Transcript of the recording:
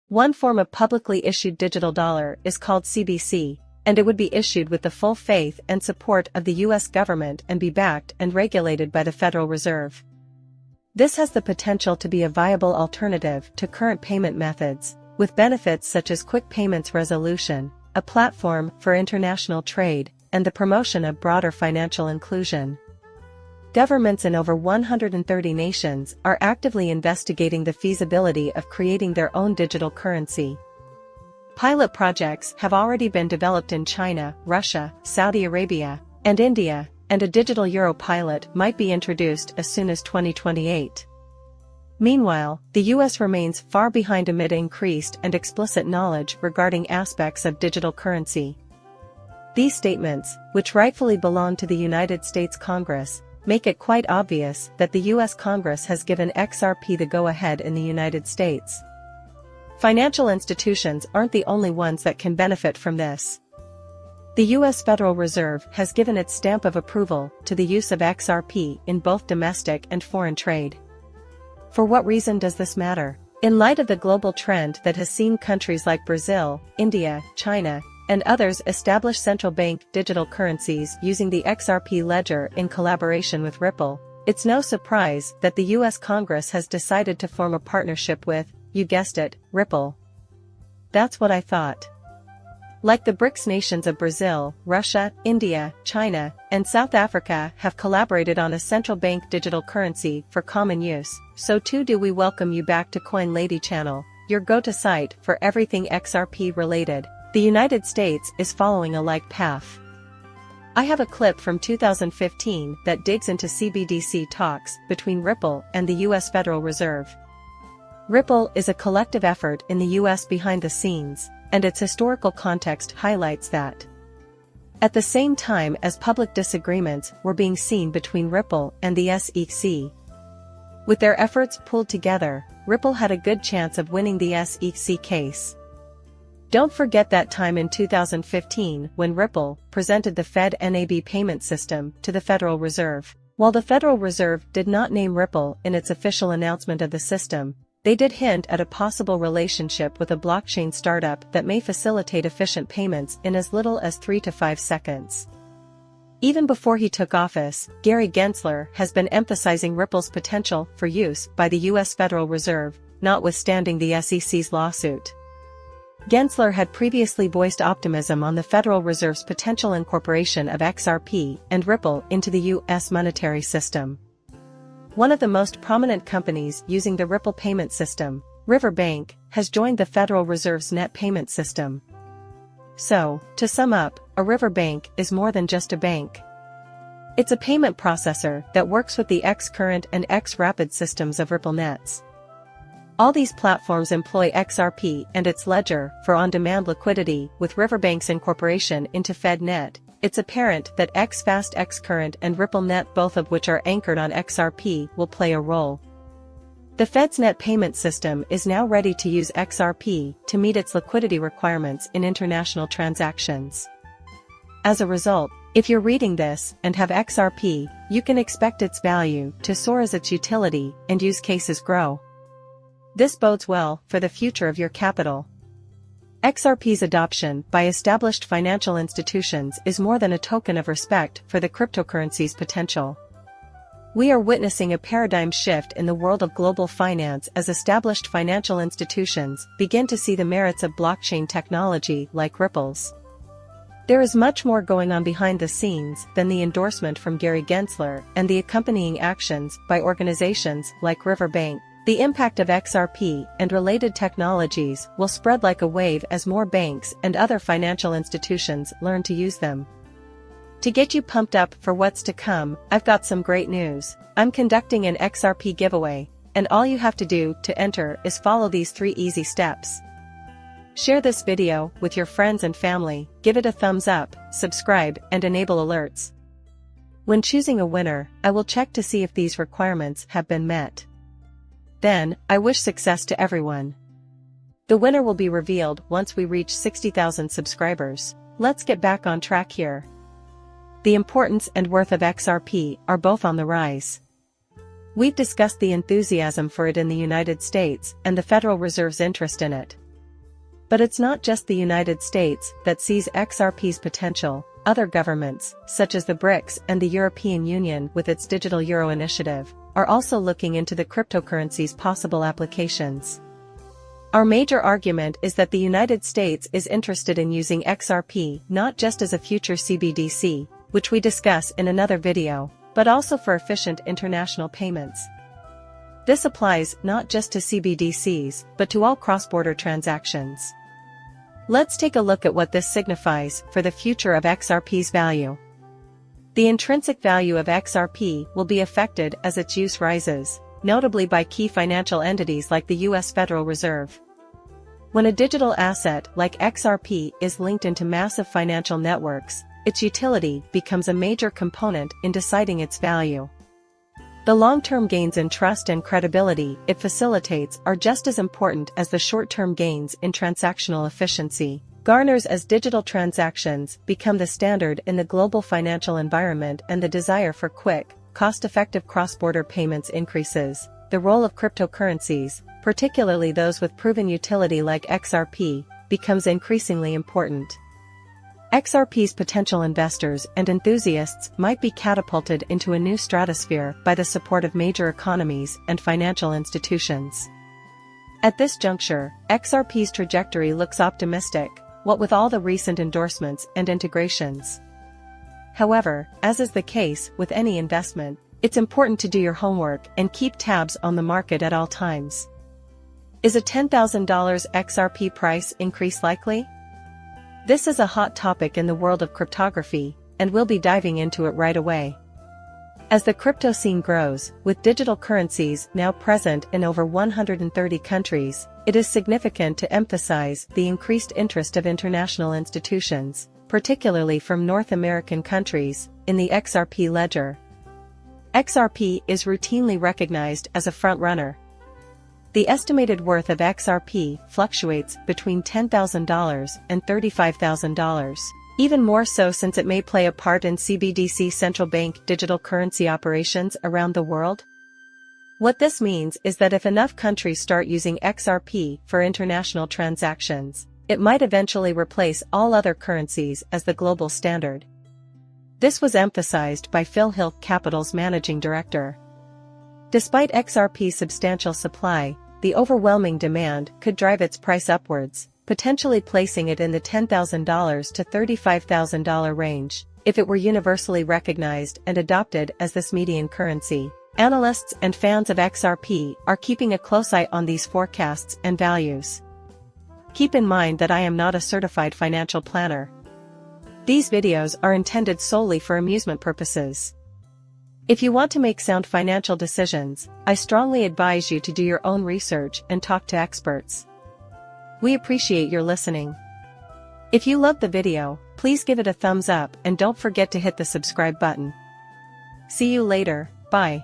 One form of publicly issued digital dollar is called CBC, and it would be issued with the full faith and support of the U.S. government and be backed and regulated by the Federal Reserve. This has the potential to be a viable alternative to current payment methods, with benefits such as quick payments resolution, a platform for international trade, and the promotion of broader financial inclusion. Governments in over 130 nations are actively investigating the feasibility of creating their own digital currency. Pilot projects have already been developed in China, Russia, Saudi Arabia, and India, and a digital euro pilot might be introduced as soon as 2028. Meanwhile, the US remains far behind amid increased and explicit knowledge regarding aspects of digital currency. These statements, which rightfully belong to the United States Congress, make it quite obvious that the US Congress has given XRP the go-ahead in the United States. Financial institutions aren't the only ones that can benefit from this. The US Federal Reserve has given its stamp of approval to the use of XRP in both domestic and foreign trade. For what reason does this matter? In light of the global trend that has seen countries like Brazil, India, China, and others establish central bank digital currencies using the XRP ledger in collaboration with Ripple, it's no surprise that the US Congress has decided to form a partnership with, you guessed it, Ripple. That's what I thought. Like the BRICS nations of Brazil, Russia, India, China, and South Africa have collaborated on a central bank digital currency for common use, so too do we welcome you back to Coin Lady channel, your go-to site for everything XRP related. The United States is following a like path. I have a clip from 2015 that digs into CBDC talks between Ripple and the US Federal Reserve. Ripple is a collective effort in the US behind the scenes, and its historical context highlights that. At the same time as public disagreements were being seen between Ripple and the SEC. With their efforts pooled together, Ripple had a good chance of winning the SEC case. Don't forget that time in 2015 when Ripple presented the Fed NAB payment system to the Federal Reserve. While the Federal Reserve did not name Ripple in its official announcement of the system, they did hint at a possible relationship with a blockchain startup that may facilitate efficient payments in as little as 3 to 5 seconds. Even before he took office, Gary Gensler has been emphasizing Ripple's potential for use by the US Federal Reserve, notwithstanding the SEC's lawsuit. Gensler had previously voiced optimism on the Federal Reserve's potential incorporation of XRP and Ripple into the U.S. monetary system. One of the most prominent companies using the Ripple payment system, Riverbank, has joined the Federal Reserve's net payment system. So, to sum up, a Riverbank is more than just a bank. It's a payment processor that works with the X-Current and X-Rapid systems of Ripple nets. All these platforms employ XRP and its ledger for on-demand liquidity. With Riverbank's incorporation into FedNet, it's apparent that XFast, X-Current and RippleNet, both of which are anchored on XRP, will play a role. The Fed's net payment system is now ready to use XRP to meet its liquidity requirements in international transactions. As a result, if you're reading this and have XRP, you can expect its value to soar as its utility and use cases grow. This bodes well for the future of your capital. XRP's adoption by established financial institutions is more than a token of respect for the cryptocurrency's potential. We are witnessing a paradigm shift in the world of global finance as established financial institutions begin to see the merits of blockchain technology like Ripple's. There is much more going on behind the scenes than the endorsement from Gary Gensler and the accompanying actions by organizations like Riverbank. The impact of XRP and related technologies will spread like a wave as more banks and other financial institutions learn to use them. To get you pumped up for what's to come, I've got some great news. I'm conducting an XRP giveaway, and all you have to do to enter is follow these 3 easy steps. Share this video with your friends and family, give it a thumbs up, subscribe, and enable alerts. When choosing a winner, I will check to see if these requirements have been met. Then, I wish success to everyone. The winner will be revealed once we reach 60,000 subscribers. Let's get back on track here. The importance and worth of XRP are both on the rise. We've discussed the enthusiasm for it in the United States and the Federal Reserve's interest in it. But it's not just the United States that sees XRP's potential. Other governments, such as the BRICS and the European Union with its Digital Euro initiative, are also looking into the cryptocurrency's possible applications. Our major argument is that the United States is interested in using XRP not just as a future CBDC, which we discuss in another video, but also for efficient international payments. This applies not just to CBDCs, but to all cross-border transactions. Let's take a look at what this signifies for the future of XRP's value. The intrinsic value of XRP will be affected as its use rises, notably by key financial entities like the U.S. Federal Reserve. When a digital asset like XRP is linked into massive financial networks, its utility becomes a major component in deciding its value. The long-term gains in trust and credibility it facilitates are just as important as the short-term gains in transactional efficiency. Garners as digital transactions become the standard in the global financial environment and the desire for quick, cost-effective cross-border payments increases. The role of cryptocurrencies, particularly those with proven utility like XRP, becomes increasingly important. XRP's potential investors and enthusiasts might be catapulted into a new stratosphere by the support of major economies and financial institutions. At this juncture, XRP's trajectory looks optimistic, what with all the recent endorsements and integrations. However, as is the case with any investment, it's important to do your homework and keep tabs on the market at all times. Is a $10,000 XRP price increase likely? This is a hot topic in the world of cryptography, and we'll be diving into it right away. As the crypto scene grows, with digital currencies now present in over 130 countries, it is significant to emphasize the increased interest of international institutions, particularly from North American countries, in the XRP ledger. XRP is routinely recognized as a front-runner. The estimated worth of XRP fluctuates between $10,000 and $35,000, even more so since it may play a part in CBDC central bank digital currency operations around the world. What this means is that if enough countries start using XRP for international transactions, it might eventually replace all other currencies as the global standard. This was emphasized by Phil Hill Capital's managing director. Despite XRP's substantial supply, the overwhelming demand could drive its price upwards, potentially placing it in the $10,000 to $35,000 range, if it were universally recognized and adopted as this median currency. Analysts and fans of XRP are keeping a close eye on these forecasts and values. Keep in mind that I am not a certified financial planner. These videos are intended solely for amusement purposes. If you want to make sound financial decisions, I strongly advise you to do your own research and talk to experts. We appreciate your listening. If you loved the video, please give it a thumbs up and don't forget to hit the subscribe button. See you later, bye.